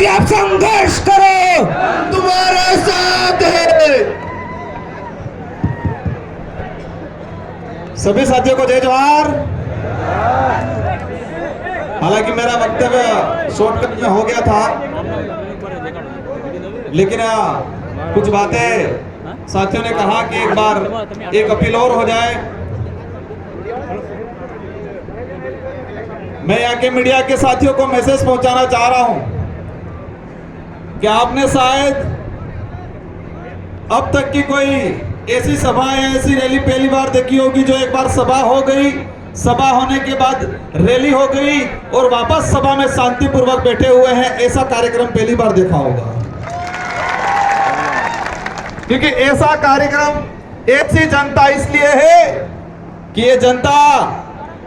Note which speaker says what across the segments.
Speaker 1: आप संघर्ष करो, तुम्हारे साथ है।
Speaker 2: सभी साथियों को जय जवाहर। हालांकि मेरा वक्तव्य शॉर्टकट में हो गया था, लेकिन कुछ बातें साथियों ने कहा कि एक बार एक अपील और हो जाए। मैं यहाँ के मीडिया के साथियों को मैसेज पहुंचाना चाह रहा हूं कि आपने शायद अब तक की कोई ऐसी सभा या ऐसी रैली पहली बार देखी होगी जो एक बार सभा हो गई, सभा होने के बाद रैली हो गई और वापस सभा में शांतिपूर्वक बैठे हुए हैं, ऐसा कार्यक्रम पहली बार देखा होगा। क्योंकि ऐसा कार्यक्रम ऐसी जनता इसलिए है कि ये जनता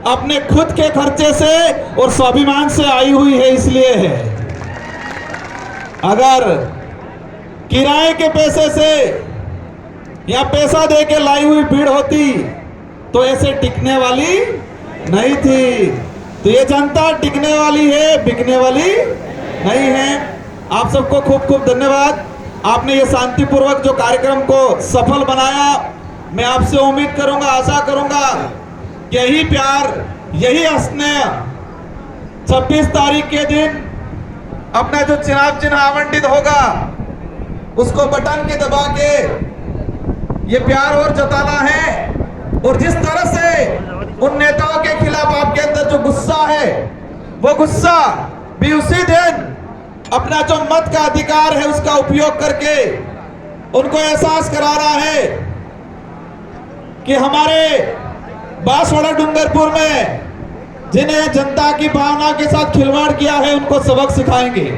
Speaker 2: अपने खुद के खर्चे से और स्वाभिमान से आई हुई है, इसलिए है। अगर किराए के पैसे से या पैसा दे के लाई हुई भीड़ होती तो ऐसे टिकने वाली नहीं थी। तो ये जनता टिकने वाली है, बिकने वाली नहीं है। आप सबको खूब खूब धन्यवाद। आपने ये शांतिपूर्वक जो कार्यक्रम को सफल बनाया। मैं आपसे उम्मीद करूंगा, आशा करूंगा कि यही प्यार, यही स्नेह 26 तारीख के दिन अपना जो चुनाव चिन्ह आवंटित होगा उसको बटन के दबा के ये प्यार और जताना है। और जिस तरह से उन नेताओं के खिलाफ आपके अंदर जो गुस्सा है, वो गुस्सा भी उसी दिन अपना जो मत का अधिकार है उसका उपयोग करके उनको एहसास कराना है कि हमारे बांसवाड़ा डूंगरपुर में जिन्हें जनता की भावना के साथ खिलवाड़ किया है उनको सबक सिखाएंगे।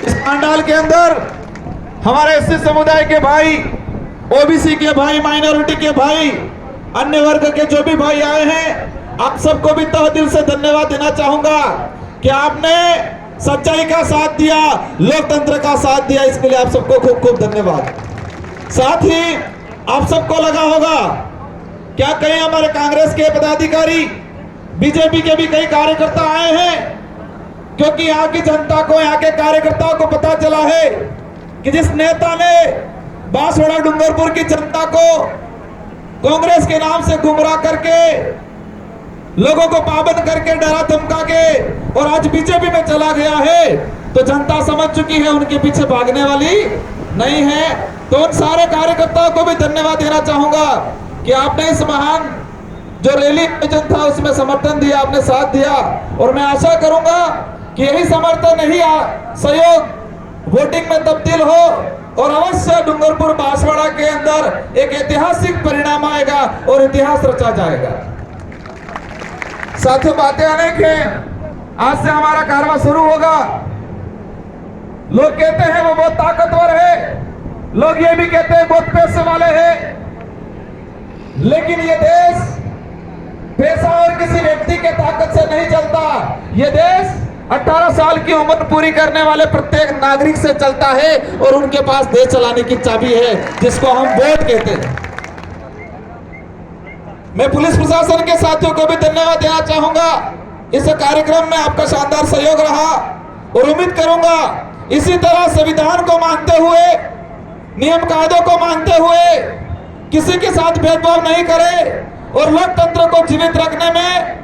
Speaker 2: इस पंडाल के अंदर हमारे एससी समुदाय के भाई, ओबीसी के भाई, माइनॉरिटी के भाई, अन्य वर्ग के जो भी भाई आए हैं, आप सबको भी तहे दिल से धन्यवाद देना चाहूंगा कि आपने सच्चाई का साथ दिया, लोकतंत्र का साथ दिया। इसके लिए आप सबको खूब खूब धन्यवाद। साथ ही आप सबको लगा होगा क्या कई हमारे कांग्रेस के पदाधिकारी, बीजेपी के भी कई कार्यकर्ता आए हैं, क्योंकि यहाँ की जनता को, यहाँ के कार्यकर्ताओं को पता चला है कि जिस नेता ने बांसवाड़ा डूंगरपुर की जनता को कांग्रेस के नाम से गुमराह करके, लोगों को पाबंद करके, डरा धमका के और आज बीजेपी में चला गया है, तो जनता समझ चुकी है उनके पीछे भागने वाली नहीं है। तो उन सारे कार्यकर्ताओं को भी धन्यवाद देना चाहूंगा कि आपने इस महान जो रैली आयोजन था उसमें समर्थन दिया, आपने साथ दिया। और मैं आशा करूंगा कि यही समर्थन, यही सहयोग वोटिंग में तब्दील हो और अवश्य डूंगरपुर बांसवाड़ा के अंदर एक ऐतिहासिक परिणाम आएगा और इतिहास रचा जाएगा। साथियों, बातें अनेक हैं। आज से हमारा कारवां शुरू होगा। लोग कहते हैं वो बहुत ताकतवर है, लोग ये भी कहते हैं बहुत पैसे वाले हैं, लेकिन ये देश पैसा और किसी व्यक्ति के ताकत से नहीं चलता। ये देश 18 साल की उम्र पूरी करने वाले प्रत्येक नागरिक से चलता है और उनके पास देश चलाने की चाबी है, जिसको हम वोट कहते हैं। मैं पुलिस प्रशासन के साथियों को भी धन्यवाद देना चाहूंगा। इस कार्यक्रम में आपका शानदार सहयोग रहा और उम्मीद करूंगा इसी तरह संविधान को मानते हुए, नियम कायदों को मानते हुए, किसी के साथ भेदभाव नहीं करें और लोकतंत्र को जीवित रखने में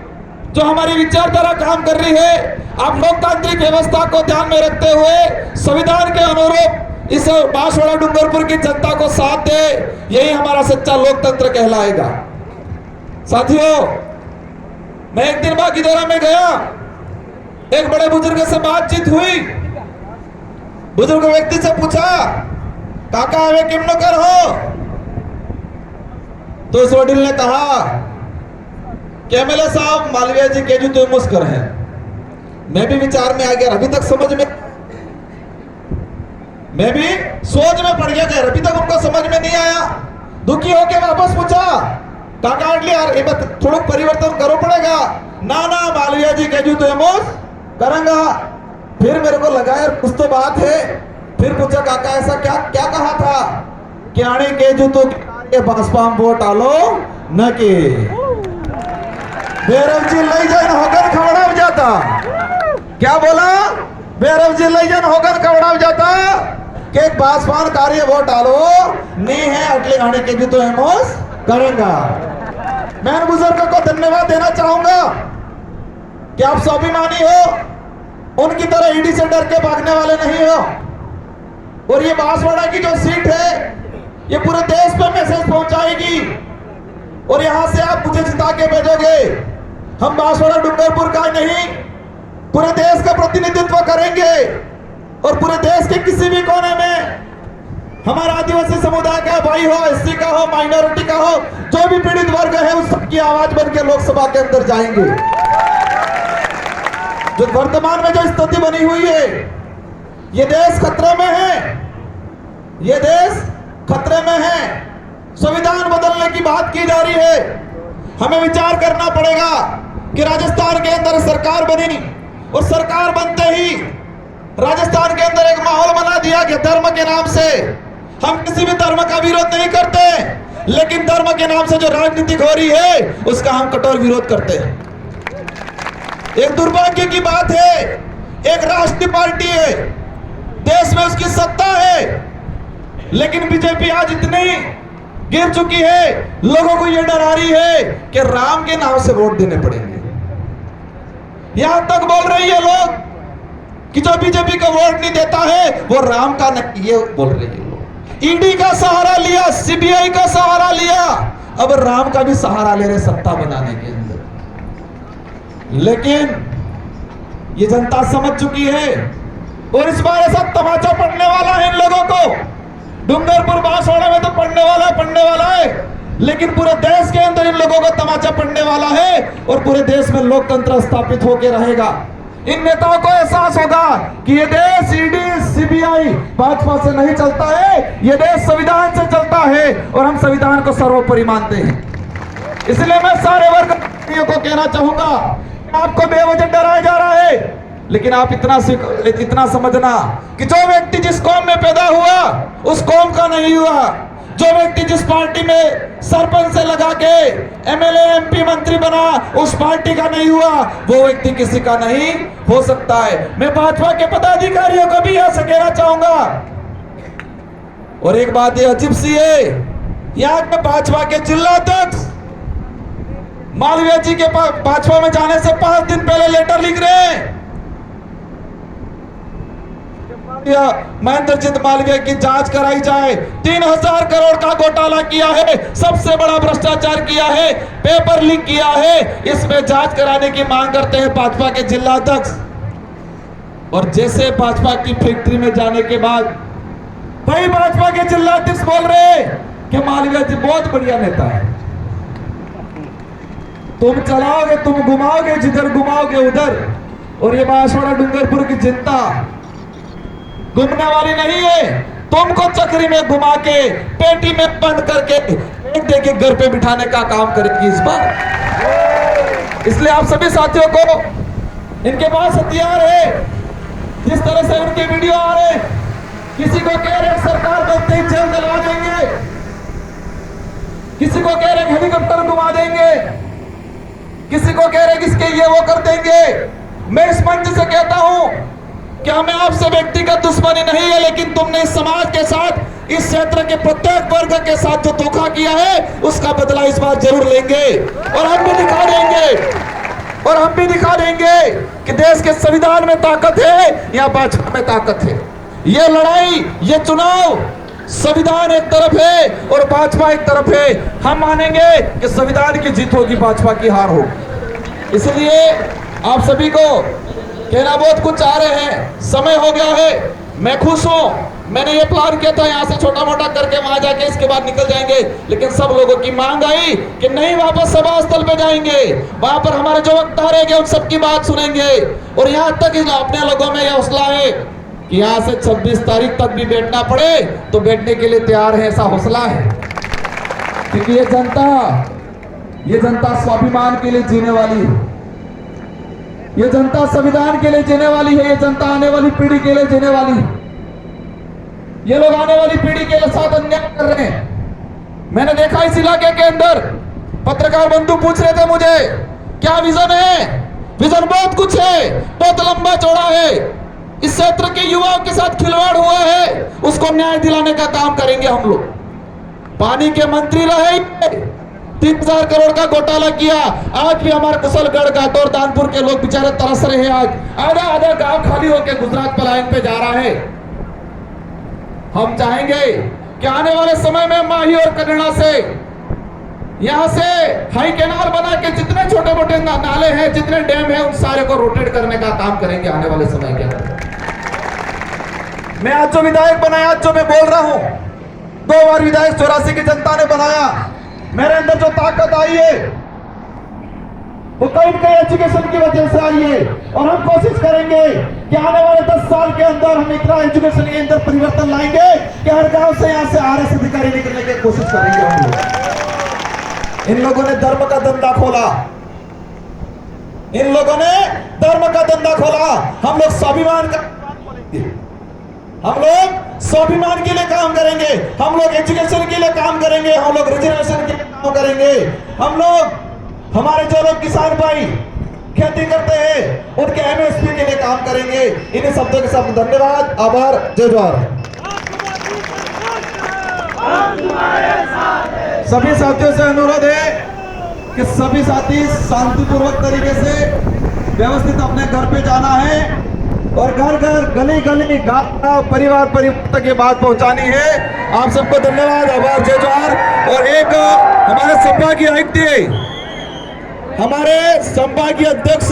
Speaker 2: जो हमारी विचारधारा काम कर रही है, आप लोकतांत्रिक व्यवस्था को ध्यान में रखते हुए संविधान के अनुरूप इस बांसवाड़ा डूंगरपुर की जनता को साथ दे। यही हमारा सच्चा लोकतंत्र कहलाएगा। साथियों, मैं एक दिन बाकी दौरा में गया, एक बड़े बुजुर्ग से बातचीत हुई। बुजुर्ग व्यक्ति से पूछा, काका हमें किम नौकर हो? तो उस वडील ने कहा कि एमएलए साहब मालवीय जी के जो मुस्कर है। मैं भी विचार में आ गया, अभी तक समझ में, मैं भी सोच में पड़ गया, अभी तक उनको समझ में नहीं आया। दुखी होके वापस पूछा, काका यार ये बात थोड़ा परिवर्तन करो पड़ेगा। ना ना मालवीय जी के जो करूंगा। फिर मेरे को लगा यार कुछ तो बात है। फिर पूछा, काका ऐसा क्या क्या कहा था कि आने के जो तो के भाजपा वोट आलो न के भैरव जी ले जाए होकर खबड़ा जाता। क्या बोला? बेरव जिल्लयन होकर कवड़ा जाता कि एक बासवान कार्य वोट डालो नहीं है अगले आने के भी तो हेमोस करेगा। मैं उन बुजुर्गों को धन्यवाद देना चाहूंगा कि आप स्वाभिमानी हो, उनकी तरह ईडी से डर के भागने वाले नहीं हो। और ये बांसवाड़ा की जो सीट है ये पूरे देश पे मैसेज पहुंचाएगी और यहां से आप मुझे जिता के भेजोगे। हम बांसवाड़ा डूंगरपुर का नहीं पूरे देश का प्रतिनिधित्व करेंगे और पूरे देश के किसी भी कोने में हमारा आदिवासी समुदाय का भाई हो, एससी का हो, माइनॉरिटी का हो, जो भी पीड़ित वर्ग है उस सबकी आवाज बन के लोकसभा के अंदर जाएंगे। जो वर्तमान में जो स्थिति बनी हुई है, ये देश खतरे में है, ये देश खतरे में है। संविधान बदलने की बात की जा रही है। हमें विचार करना पड़ेगा कि राजस्थान के अंदर सरकार बनी और सरकार बनते ही राजस्थान के अंदर एक माहौल बना दिया कि धर्म के नाम से हम किसी भी धर्म का विरोध नहीं करते, लेकिन धर्म के नाम से जो राजनीति हो रही है उसका हम कठोर विरोध करते हैं। एक दुर्भाग्य की बात है, एक राष्ट्रीय पार्टी है, देश में उसकी सत्ता है, लेकिन बीजेपी आज इतनी गिर चुकी है, लोगों को यह डरा रही है कि राम के नाम से वोट देने पड़ेंगे। यहां तक बोल रही है लोग कि जो बीजेपी को वोट नहीं देता है वो राम का नहीं, ये बोल रही है लोग। ईडी का सहारा लिया, सीबीआई का सहारा लिया, अब राम का भी सहारा ले रहे सत्ता बनाने के अंदर। लेकिन ये जनता समझ चुकी है और इस बार ऐसा तमाचा पड़ने वाला है इन लोगों को। डूंगरपुर बांसवाड़ा में तो पड़ने वाला है, लेकिन पूरे देश के अंदर इन लोगों को तमाचा पड़ने वाला है और पूरे देश में लोकतंत्र स्थापित होकर रहेगा। इन नेताओं को एहसास होगा कि ये देश ईडी सीबीआई भाजपा से नहीं चलता है, ये देश संविधान से चलता है और हम संविधान को सर्वोपरि मानते हैं। इसलिए मैं सारे वर्ग को कहना चाहूंगा, आपको बेवजह डराया जा रहा है, लेकिन आप इतना समझना कि जो व्यक्ति जिस कौम में पैदा हुआ उस कौम का नहीं हुआ। जो व्यक्ति जिस पार्टी में सरपंच से लगा के एमएलए एमपी मंत्री बना उस पार्टी का नहीं हुआ, वो व्यक्ति किसी का नहीं हो सकता है। मैं भाजपा के पदाधिकारियों को भी यह कहना चाहूंगा। और एक बात ये अजीब सी है, यहाँ पे भाजपा के जिला अध्यक्ष मालवीय जी के भाजपा में जाने से 5 दिन पहले लेटर लिख रहे हैं, महेंद्रजीत मालवीय की जांच कराई जाए। 3000 करोड़ का घोटाला किया है, सबसे बड़ा भ्रष्टाचार किया है, पेपर लीक किया है, इसमें जांच कराने की मांग करते हैं भाजपा के जिला अध्यक्ष। और जैसे भाजपा की फैक्ट्री में जाने के बाद वही भाजपा के जिला अध्यक्ष बोल रहे हैं कि मालवीय जी बहुत बढ़िया नेता है, तुम चलाओगे, तुम घुमाओगे, जिधर घुमाओगे उधर। और ये बांसवाड़ा डूंगरपुर की जनता घूमने वाली नहीं है, तुमको चक्री में घुमा के पेटी में बंद करके एक देके घर पे बिठाने का काम करेगी इस बार। इसलिए आप सभी साथियों को, इनके पास हथियार है, जिस तरह से उनके वीडियो आ रहे, किसी को कह रहे सरकार बनते ही जेल दिलवा देंगे, किसी को कह रहे हेलीकॉप्टर घुमा देंगे, किसी को कह रहे किसके ये वो कर देंगे। मैं इस मंच से कहता हूं कि हमें आपसे व्यक्तिगत दुश्मनी नहीं है, लेकिन तुमने इस समाज के साथ, इस क्षेत्र के प्रत्येक वर्ग के साथ जो धोखा किया है उसका बदला इस बार जरूर लेंगे और हम भी दिखा देंगे। और हम भी दिखा देंगे कि देश के संविधान में ताकत है या भाजपा में ताकत है। ये लड़ाई, ये चुनाव, संविधान एक तरफ है और भाजपा एक तरफ है। हम मानेंगे कि संविधान की जीत होगी, भाजपा की हार होगी। इसलिए आप सभी को कहना, बहुत कुछ आ रहे हैं, समय हो गया है। मैं खुश हूं, मैंने ये प्लान किया था यहाँ से छोटा मोटा करके वहां जाके इसके बाद निकल जाएंगे, लेकिन सब लोगों की मांग आई कि नहीं, वापस सभा स्थल पे जाएंगे, वहां पर हमारे जो वक्ता रहेंगे उन सबकी बात सुनेंगे। और यहाँ तक अपने लोगों में यह हौसला है कि यहाँ से 26 तारीख तक भी बैठना पड़े तो बैठने के लिए तैयार है, ऐसा हौसला है। क्योंकि ये जनता स्वाभिमान के लिए जीने वाली है, ये जनता संविधान के लिए जीने वाली है, ये जनता आने वाली पीढ़ी के लिए जीने वाली है। ये लोग आने वाली पीढ़ी के साथ अन्याय कर रहे हैं। मैंने देखा इस इलाके के अंदर, पत्रकार बंधु पूछ रहे थे मुझे क्या विजन है। विजन बहुत कुछ है, बहुत लंबा चौड़ा है, इस क्षेत्र के युवाओं के साथ खिलवाड़ हुआ है, उसको न्याय दिलाने का काम करेंगे हम लोग। पानी के मंत्री रहे, 3000 करोड़ का घोटाला किया। आज भी हमारे कुशलगढ़, घाटोर, दानपुर के लोग बेचारे तरस रहे हैं। आज आधा आधा गांव खाली होकर गुजरात पलायन पे जा रहा है। हम चाहेंगे कि आने वाले समय में माही और कन्नड़ा से, यहां से हाई कैनाल बना के जितने छोटे मोटे नाले हैं, जितने डैम हैं, उन सारे को रोटेट करने का काम करेंगे आने वाले समय के अंदर। मैं आज जो विधायक बनाया, आज जो मैं बोल रहा हूं, 2 बार विधायक 84 की जनता ने बनाया। मेरे अंदर जो ताकत आई है वो कहीं कहीं एजुकेशन की वजह से आई है। और हम कोशिश करेंगे कि आने वाले 10 साल के अंदर हम इतना एजुकेशन के अंदर परिवर्तन लाएंगे कि हर गांव से यहां से आरएस अधिकारी निकलने की कोशिश करेंगे हम लोग। इन लोगों ने धर्म का धंधा खोला, इन लोगों ने धर्म का धंधा खोला। हम लोग स्वाभिमान का, हम लोग स्वाभिमान के लिए काम करेंगे, हम लोग एजुकेशन के लिए काम करेंगे, हम लोग रिजर्वेशन के लिए काम करेंगे। हम लोग, हमारे जो लोग किसान भाई खेती करते हैं, उनके एमएसपी के लिए काम करेंगे। इन्हीं शब्दों के साथ धन्यवाद, आभार, जय जोहार। सभी साथियों से अनुरोध है कि सभी साथी शांतिपूर्वक तरीके से व्यवस्थित अपने घर पे जाना है और घर घर, गली गली, गांव, परिवार परिवार तक ये बात पहुंचानी है। आप सबको धन्यवाद, आभार, जय जोहार। और एक हमारे संभागीय आयुक्त, हमारे संभागीय अध्यक्ष